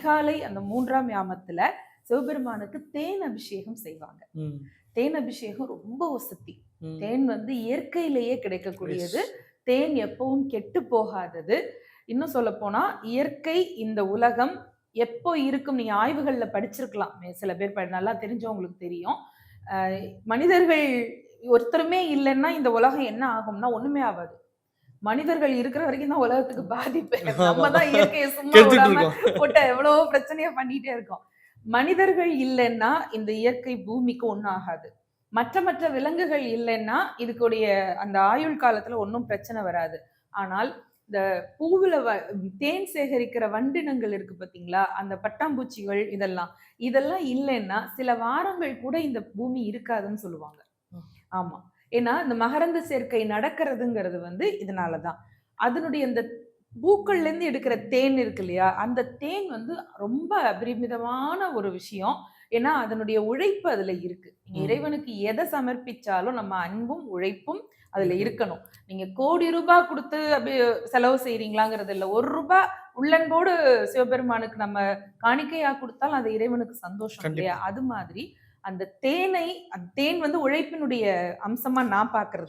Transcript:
காலை அந்த 3ஆம் யாமத்துல சிவபெருமானுக்கு தேன் அபிஷேகம் செய்வாங்க. தேன் அபிஷேகம் ரொம்ப வசதி. தேன் வந்து இயற்கையிலேயே கிடைக்கக்கூடியது. தேன் எப்பவும் கெட்டு போகாதது. இன்னும் சொல்ல போனா இயற்கை இந்த உலகம் எப்போ இருக்கும், நீங்க ஆய்வுகள்ல படிச்சிருக்கலாம். சில பேர் நல்லா தெரிஞ்சவங்களுக்கு தெரியும். மனிதர்கள் ஒருத்தருமே இல்லைன்னா இந்த உலகம் என்ன ஆகும்னா ஒண்ணுமே ஆகாது. மனிதர்கள் இருக்கிற வரைக்கும் தான் உலகத்துக்கு பாதிப்பு. நம்ம தான் இயற்கையை சும்மா விடாம போட்ட எவ்வளவோ பிரச்சனையை பண்ணிட்டே இருக்கோம். மனிதர்கள் இல்லைன்னா இந்த இயற்கை பூமிக்கு ஒண்ணும் ஆகாது. மற்ற விலங்குகள் இல்லைன்னா இதுக்குடைய அந்த ஆயுள் காலத்துல ஒன்றும் பிரச்சனை வராது. ஆனால் இந்த பூவுல தேன் சேகரிக்கிற வண்டினங்கள் இருக்கு பாத்தீங்களா, அந்த பட்டாம்பூச்சிகள் இதெல்லாம் இல்லைன்னா சில வாரங்கள் கூட இந்த பூமி இருக்காதுன்னு சொல்லுவாங்க. ஆமா. ஏன்னா இந்த மகரந்த சேர்க்கை நடக்கிறதுங்கிறது வந்து இதனாலதான். அதனுடைய இந்த பூக்கள்ல இருந்து எடுக்கிற தேன் இருக்கு இல்லையா, அந்த தேன் வந்து ரொம்ப அபரிமிதமான ஒரு விஷயம். ஏன்னா அதனுடைய உழைப்பு அதுல இருக்கு. நீங்க இறைவனுக்கு எதை சமர்ப்பிச்சாலும் நம்ம அன்பும் உழைப்பும் அதுல இருக்கணும். நீங்க கோடி ரூபாய் கொடுத்து செலவு செய்றீங்களாங்கிறது இல்ல. ₹1 உள்ளன்போடு சிவபெருமானுக்கு நம்ம காணிக்கையா கொடுத்தாலும் அது இறைவனுக்கு சந்தோஷம் இல்லையா? அது மாதிரி அந்த தேன் வந்து உழைப்பினுடைய அம்சமா நான் பார்க்கிறது.